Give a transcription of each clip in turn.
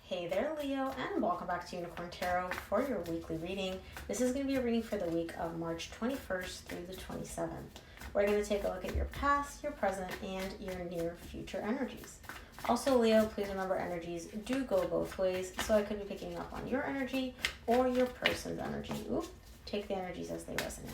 Hey there, Leo, and welcome back to Unicorn Tarot for your weekly reading. This is going to be a reading for the week of March 21st through the 27th. We're going to take a look at your past, your present, and your near future energies. Also, Leo, please remember energies do go both ways, so I could be picking up on your energy or your person's energy. Ooh, take the energies as they resonate.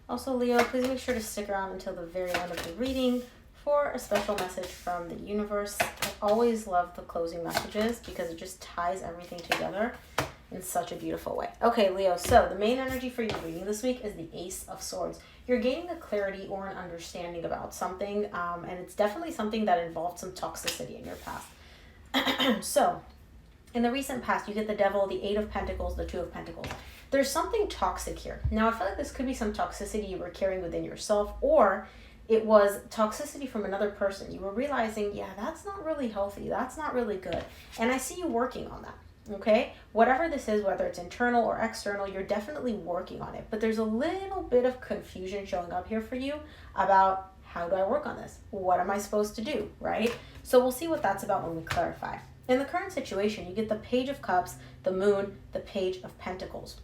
Also, Leo, please make sure to stick around until the very end of the reading for a special message from the universe. I always love the closing messages because it just ties everything together in such a beautiful way. Okay, Leo, so the main energy for your reading this week is the Ace of Swords. You're gaining a clarity or an understanding about something, and it's definitely something that involved some toxicity in your past. So, in the recent past, you get the Devil, the Eight of Pentacles, the Two of Pentacles. There's something toxic here. Now, I feel like this could be some toxicity you were carrying within yourself, or it was toxicity from another person. You were realizing, yeah, that's not really healthy. That's not really good. And I see you working on that, okay? Whatever this is, whether it's internal or external, you're definitely working on it. But there's a little bit of confusion showing up here for you about how do I work on this? What am I supposed to do, right? So we'll see what that's about when we clarify. In the current situation, you get the Page of Cups, the Moon, the Page of Pentacles.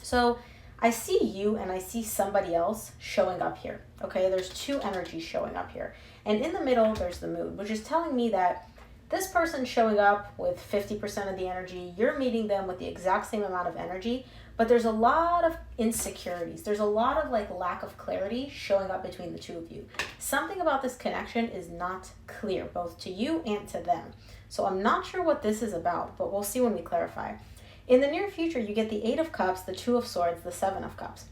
So I see you and I see somebody else showing up here, okay? There's two energies showing up here. And in the middle, there's the Moon, which is telling me that this person's showing up with 50% of the energy. You're meeting them with the exact same amount of energy, but there's a lot of insecurities. There's a lot of lack of clarity showing up between the two of you. Something about this connection is not clear, both to you and to them. So I'm not sure what this is about, but we'll see when we clarify. In the near future, you get the Eight of Cups, the Two of Swords, the Seven of Cups.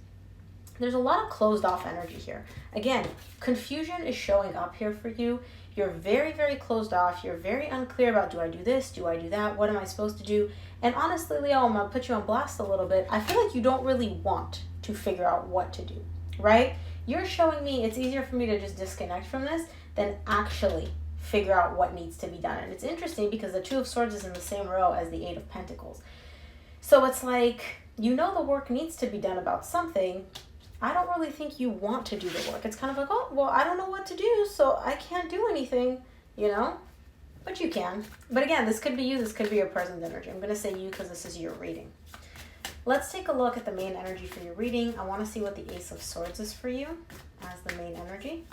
There's a lot of closed off energy here. Again, confusion is showing up here for you. You're very, very closed off. You're very unclear about, do I do this? Do I do that? What am I supposed to do? And honestly, Leo, I'm going to put you on blast a little bit. I feel like you don't really want to figure out what to do, right? You're showing me it's easier for me to just disconnect from this than actually figure out what needs to be done. And it's interesting because the Two of Swords is in the same row as the Eight of Pentacles. So it's like, you know the work needs to be done about something. I don't really think you want to do the work. It's kind of like, oh, well, I don't know what to do, so I can't do anything, you know? But you can. But again, this could be you. This could be your present energy. I'm going to say you because this is your reading. Let's take a look at the main energy for your reading. I want to see what the Ace of Swords is for you as the main energy.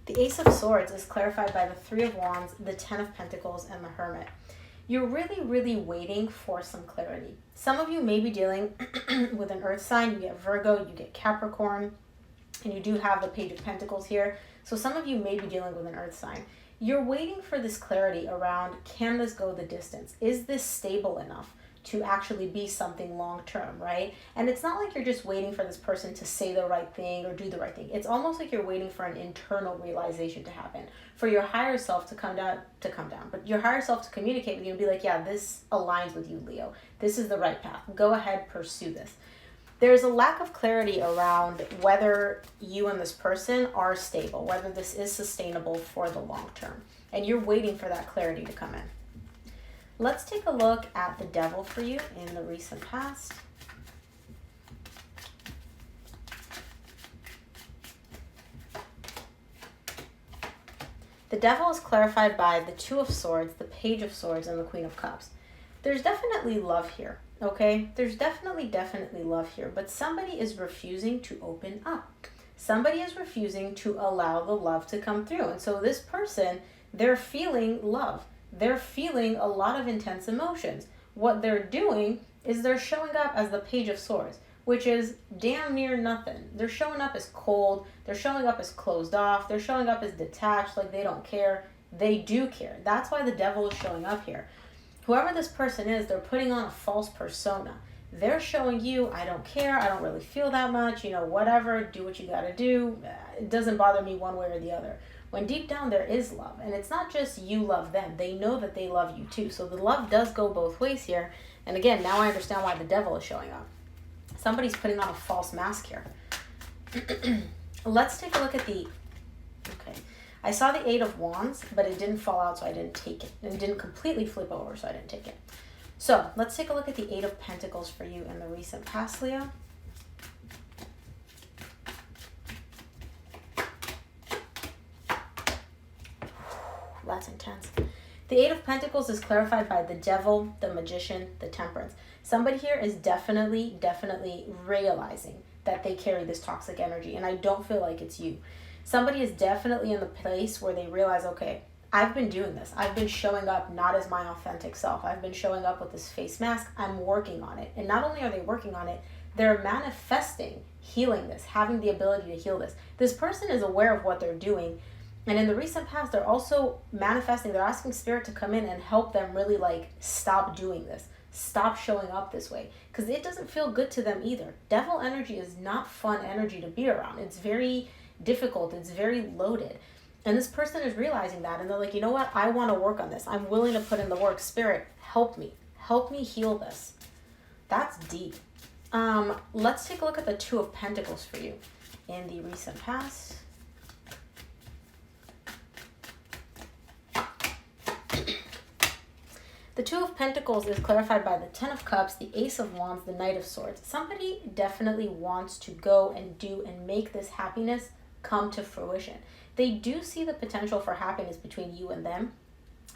The Ace of Swords is clarified by the Three of Wands, the Ten of Pentacles, and the Hermit. You're really, really waiting for some clarity. Some of you may be dealing with an earth sign. You get Virgo, you get Capricorn, and you do have the Page of Pentacles here. So some of you may be dealing with an earth sign. You're waiting for this clarity around, can this go the distance? Is this stable enough to actually be something long-term, right? And it's not like you're just waiting for this person to say the right thing or do the right thing. It's almost like you're waiting for an internal realization to happen, for your higher self to come down, but your higher self to communicate with you and be like, yeah, this aligns with you, Leo. This is the right path. Go ahead, pursue this. There's a lack of clarity around whether you and this person are stable, whether this is sustainable for the long term. And you're waiting for that clarity to come in. Let's take a look at the Devil for you in the recent past. The Devil is clarified by the Two of Swords, the Page of Swords, and the Queen of Cups. There's definitely love here, okay? There's definitely love here, but somebody is refusing to open up. Somebody is refusing to allow the love to come through. And so this person, they're feeling love. They're feeling a lot of intense emotions. What they're doing is they're showing up as the Page of Swords, which is damn near nothing. They're showing up as cold. They're showing up as closed off. They're showing up as detached, like they don't care. They do care. That's why the Devil is showing up here. Whoever this person is, they're putting on a false persona. They're showing you, I don't care. I don't really feel that much. You know, whatever. Do what you got to do. It doesn't bother me one way or the other. When deep down there is love, and it's not just you love them, they know that they love you too. So the love does go both ways here. And again, now I understand why the Devil is showing up. Somebody's putting on a false mask here. Let's take a look at the, okay. I saw the Eight of Wands, but it didn't fall out, so I didn't take it. And it didn't completely flip over, so I didn't take it. So let's take a look at the Eight of Pentacles for you in the recent past, Leo. That's intense. The Eight of Pentacles is clarified by the Devil, the Magician, the Temperance. Somebody here is definitely realizing that they carry this toxic energy, and I don't feel like it's you. Somebody is definitely in the place where they realize, okay, I've been doing this. I've been showing up not as my authentic self. I've been showing up with this face mask. I'm working on it. And not only are they working on it, they're manifesting healing this, having the ability to heal this. This person is aware of what they're doing. And in the recent past, they're also manifesting. They're asking Spirit to come in and help them really like stop doing this. Stop showing up this way. Because it doesn't feel good to them either. Devil energy is not fun energy to be around. It's very difficult. It's very loaded. And this person is realizing that, and they're like, you know what? I want to work on this. I'm willing to put in the work. Spirit, help me. Help me heal this. That's deep. Let's take a look at the Two of Pentacles for you in the recent past. The Two of Pentacles is clarified by the Ten of Cups, the Ace of Wands, the Knight of Swords. Somebody definitely wants to go and do and make this happiness come to fruition. They do see the potential for happiness between you and them,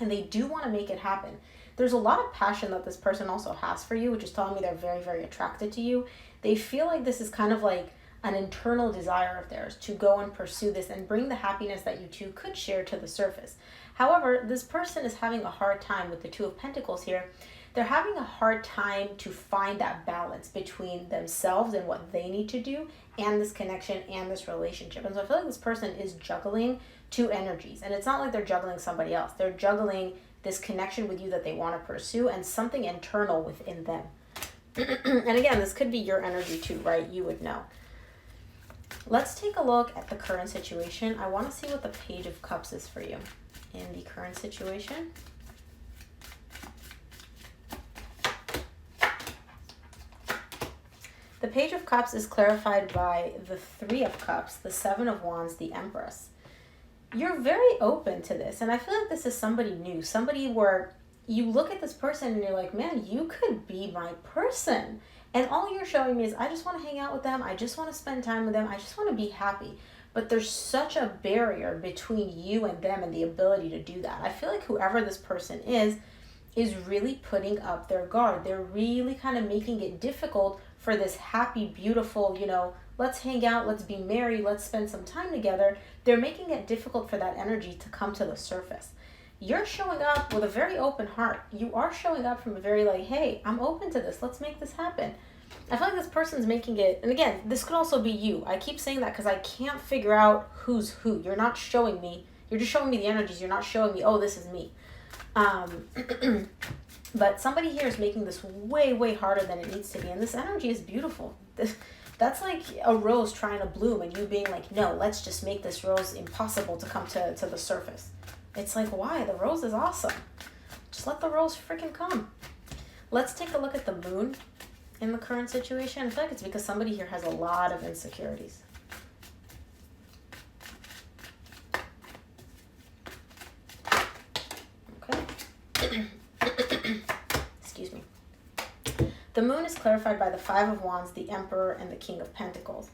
and they do want to make it happen. There's a lot of passion that this person also has for you, which is telling me they're very attracted to you. They feel like this is kind of like an internal desire of theirs to go and pursue this and bring the happiness that you two could share to the surface. However, this person is having a hard time with the Two of Pentacles here. They're having a hard time to find that balance between themselves and what they need to do and this connection and this relationship. And so I feel like this person is juggling two energies. And it's not like they're juggling somebody else. They're juggling this connection with you that they want to pursue and something internal within them. And again, this could be your energy too, right? You would know. Let's take a look at the current situation. I want to see what the Page of Cups is for you in the current situation. The Page of Cups is clarified by the Three of Cups, the Seven of Wands, the Empress. You're very open to this, and I feel like this is somebody new, somebody where you look at this person and you're like, man, you could be my person. And all you're showing me is, I just want to hang out with them. I just want to spend time with them. I just want to be happy. But there's such a barrier between you and them and the ability to do that. I feel like whoever this person is really putting up their guard. They're really kind of making it difficult for this happy, beautiful, let's hang out, let's be merry, let's spend some time together. They're making it difficult for that energy to come to the surface. You're showing up with a very open heart. You are showing up from a very like, hey, I'm open to this. Let's make this happen. I feel like this person's making it, and again, this could also be you. I keep saying that because I can't figure out who's who. You're not showing me. You're just showing me the energies. You're not showing me, oh, this is me. But somebody here is making this way harder than it needs to be. And this energy is beautiful. That's like a rose trying to bloom and you being like, no, let's just make this rose impossible to come to the surface. It's like, why? The rose is awesome. Just let the rose freaking come. Let's take a look at the Moon in the current situation. I feel like it's because somebody here has a lot of insecurities. Okay. Excuse me. The Moon is clarified by the Five of Wands, the Emperor, and the King of Pentacles.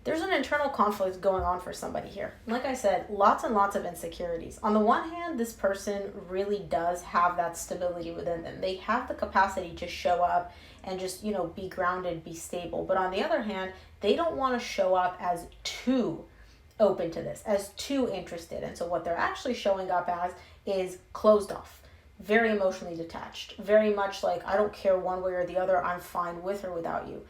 There's an internal conflict going on for somebody here. Like I said, lots and lots of insecurities. On the one hand, this person really does have that stability within them. They have the capacity to show up and just, be grounded, be stable. But on the other hand, they don't want to show up as too open to this, as too interested. And so what they're actually showing up as is closed off, very emotionally detached, very much like, I don't care one way or the other, I'm fine with or without you.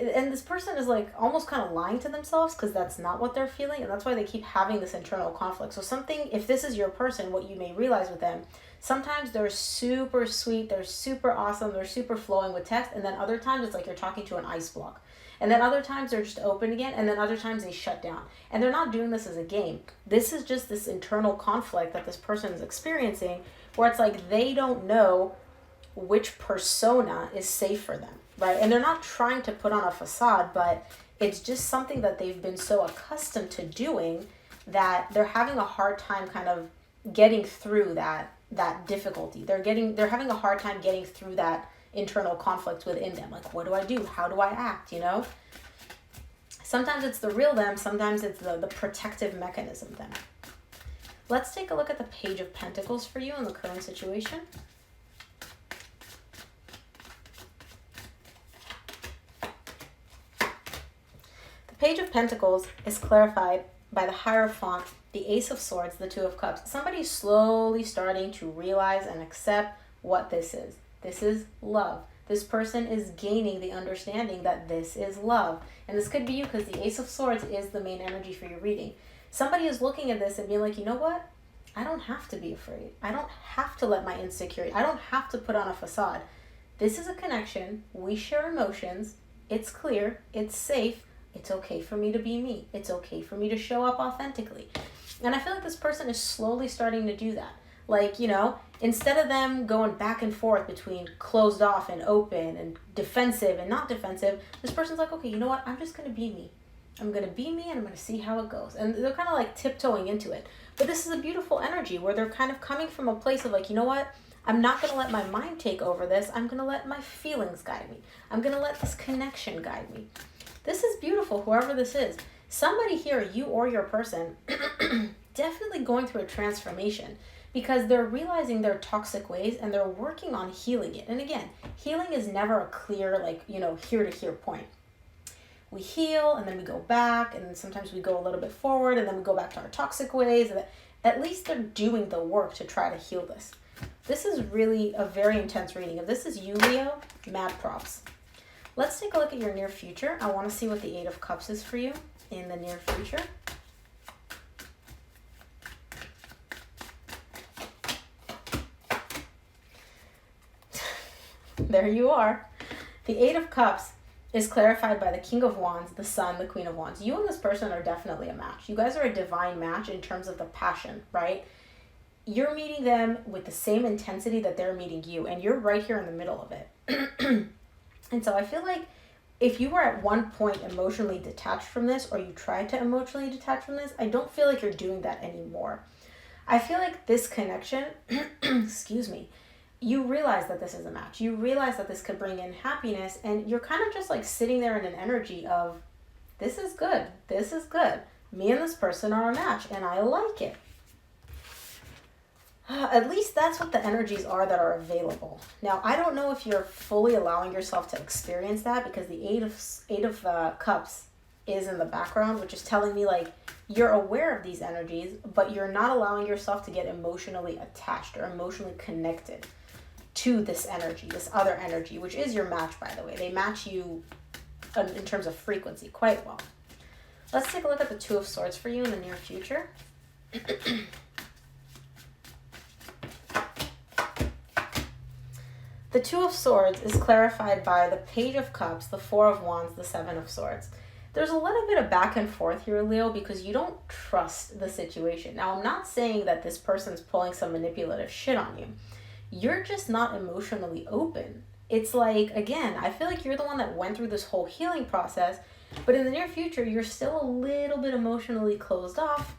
And this person is like almost kind of lying to themselves because that's not what they're feeling. And that's why they keep having this internal conflict. So if this is your person, what you may realize with them, sometimes they're super sweet, they're super awesome, they're super flowing with text. And then other times it's like you're talking to an ice block. And then other times they're just open again. And then other times they shut down. And they're not doing this as a game. This is just this internal conflict that this person is experiencing where it's like they don't know which persona is safe for them. Right? And they're not trying to put on a facade, but it's just something that they've been so accustomed to doing that they're having a hard time kind of getting through that difficulty. They're having a hard time getting through that internal conflict within them. Like, what do I do? How do I act? You know? Sometimes it's the real them, sometimes it's the protective mechanism them. Let's take a look at the Page of Pentacles for you in the current situation. The Page of Pentacles is clarified by the Hierophant, the Ace of Swords, the Two of Cups. Somebody's slowly starting to realize and accept what this is. This is love. This person is gaining the understanding that this is love. And this could be you because the Ace of Swords is the main energy for your reading. Somebody is looking at this and being like, you know what? I don't have to be afraid. I don't have to let my insecurity, I don't have to put on a facade. This is a connection. We share emotions. It's clear. It's safe. It's okay for me to be me. It's okay for me to show up authentically. And I feel like this person is slowly starting to do that. Like, you know, instead of them going back and forth between closed off and open and defensive and not defensive, this person's like, okay, you know what? I'm just going to be me. I'm going to be me and I'm going to see how it goes. And they're kind of like tiptoeing into it. But this is a beautiful energy where they're kind of coming from a place of like, you know what? I'm not going to let my mind take over this. I'm going to let my feelings guide me. I'm going to let this connection guide me. This is beautiful, whoever this is. Somebody here, you or your person, definitely going through a transformation because they're realizing their toxic ways and they're working on healing it. And again, healing is never a clear, like, you know, here to here point. We heal and then we go back and sometimes we go a little bit forward and then we go back to our toxic ways. And at least they're doing the work to try to heal this. This is really a very intense reading. If this is you, Leo, mad props. Let's take a look at your near future. I want to see what the Eight of Cups is for you in the near future. There you are. The Eight of Cups is clarified by the King of Wands, the Sun, the Queen of Wands. You and this person are definitely a match. You guys are a divine match in terms of the passion, right? You're meeting them with the same intensity that they're meeting you, and you're right here in the middle of it. And so I feel like if you were at one point emotionally detached from this, or you tried to emotionally detach from this, I don't feel like you're doing that anymore. I feel like this connection, excuse me, you realize that this is a match. You realize that this could bring in happiness, and you're kind of just like sitting there in an energy of, this is good. This is good. Me and this person are a match, and I like it. At least that's what the energies are that are available. Now, I don't know if you're fully allowing yourself to experience that because the Eight of Cups is in the background, which is telling me like you're aware of these energies, but you're not allowing yourself to get emotionally attached or emotionally connected to this energy, this other energy, which is your match, by the way. They match you in terms of frequency quite well. Let's take a look at the Two of Swords for you in the near future. The Two of Swords is clarified by the Page of Cups, the Four of Wands, the Seven of Swords. There's a little bit of back and forth here, Leo, because you don't trust the situation. Now, I'm not saying that this person's pulling some manipulative shit on you. You're just not emotionally open. It's like, again, I feel like you're the one that went through this whole healing process, but in the near future, you're still a little bit emotionally closed off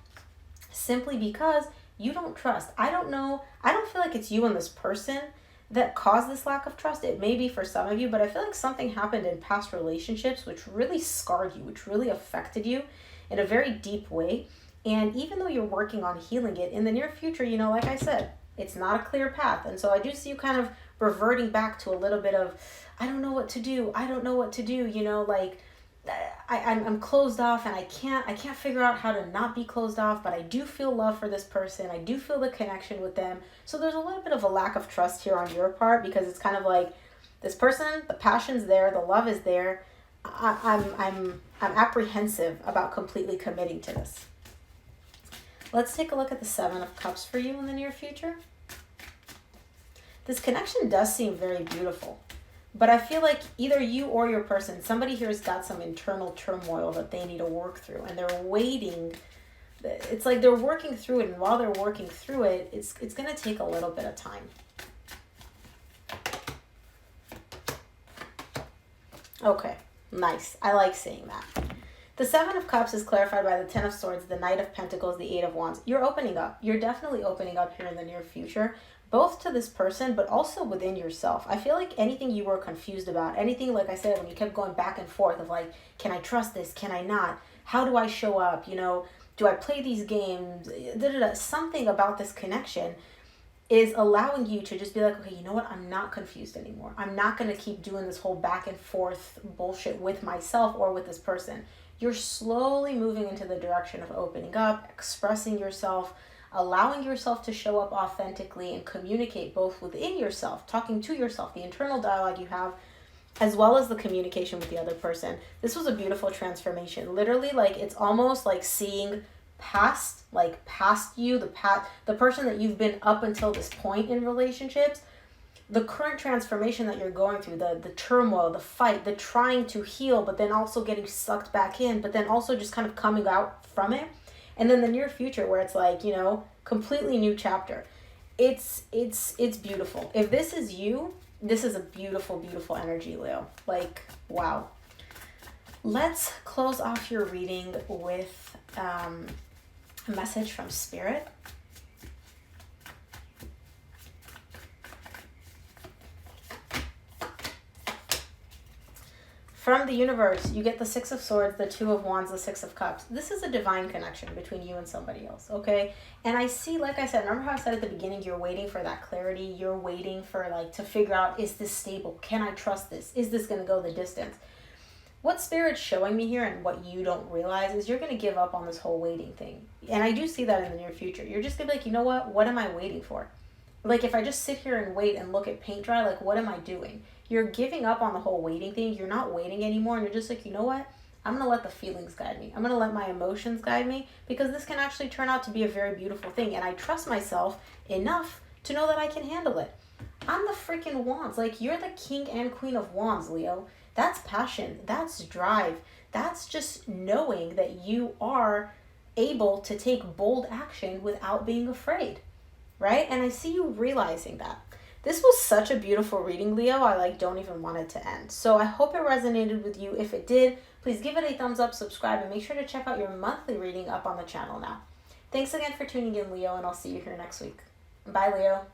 simply because you don't trust. I don't know. I don't feel like it's you and this person that caused this lack of trust. It may be for some of you, but I feel like something happened in past relationships which really scarred you, which really affected you in a very deep way. And even though you're working on healing it, in the near future, you know, like I said, it's not a clear path. And so I do see you kind of reverting back to a little bit of, I don't know what to do. I don't know what to do. You know, like I'm closed off and I can't figure out how to not be closed off, but I do feel love for this person. I do feel the connection with them. So there's a little bit of a lack of trust here on your part because it's kind of like this person, the passion's there, the love is there. I'm apprehensive about completely committing to this. Let's take a look at the Seven of Cups for you in the near future. This connection does seem very beautiful. But I feel like either you or your person, somebody here has got some internal turmoil that they need to work through. And they're waiting. It's like they're working through it. And while they're working through it, it's going to take a little bit of time. Okay, nice. I like seeing that. The Seven of Cups is clarified by the Ten of Swords, the Knight of Pentacles, the Eight of Wands. You're opening up. You're definitely opening up here in the near future, both to this person, but also within yourself. I feel like anything you were confused about, anything, like I said, when you kept going back and forth of like, can I trust this? Can I not? How do I show up? You know, do I play these games? Something about this connection is allowing you to just be like, okay, you know what? I'm not confused anymore. I'm not going to keep doing this whole back and forth bullshit with myself or with this person. You're slowly moving into the direction of opening up, expressing yourself, allowing yourself to show up authentically and communicate both within yourself, talking to yourself, the internal dialogue you have, as well as the communication with the other person. This was a beautiful transformation. Literally, like, it's almost like seeing past you, the person that you've been up until this point in relationships, the current transformation that you're going through, the turmoil, the fight, the trying to heal, but then also getting sucked back in, but then also just kind of coming out from it. And then the near future where it's like, you know, completely new chapter. It's beautiful. If this is you, this is a beautiful, beautiful energy, Leo. Like, wow. Let's close off your reading with a message from Spirit. From the universe, you get the Six of Swords, the Two of Wands, the Six of Cups. This is a divine connection between you and somebody else, okay? And I see, like I said, remember how I said at the beginning, you're waiting for that clarity. You're waiting for, like, to figure out, is this stable? Can I trust this? Is this going to go the distance? What Spirit's showing me here and what you don't realize is you're going to give up on this whole waiting thing. And I do see that in the near future. You're just going to be like, you know what am I waiting for? Like, if I just sit here and wait and look at paint dry, like, what am I doing? You're giving up on the whole waiting thing. You're not waiting anymore. And you're just like, you know what? I'm going to let the feelings guide me. I'm going to let my emotions guide me, because this can actually turn out to be a very beautiful thing. And I trust myself enough to know that I can handle it. I'm the freaking Wands. Like, you're the King and Queen of Wands, Leo. That's passion. That's drive. That's just knowing that you are able to take bold action without being afraid, right? And I see you realizing that. This was such a beautiful reading, Leo. I don't even want it to end. So I hope it resonated with you. If it did, please give it a thumbs up, subscribe, and make sure to check out your monthly reading up on the channel now. Thanks again for tuning in, Leo, and I'll see you here next week. Bye, Leo.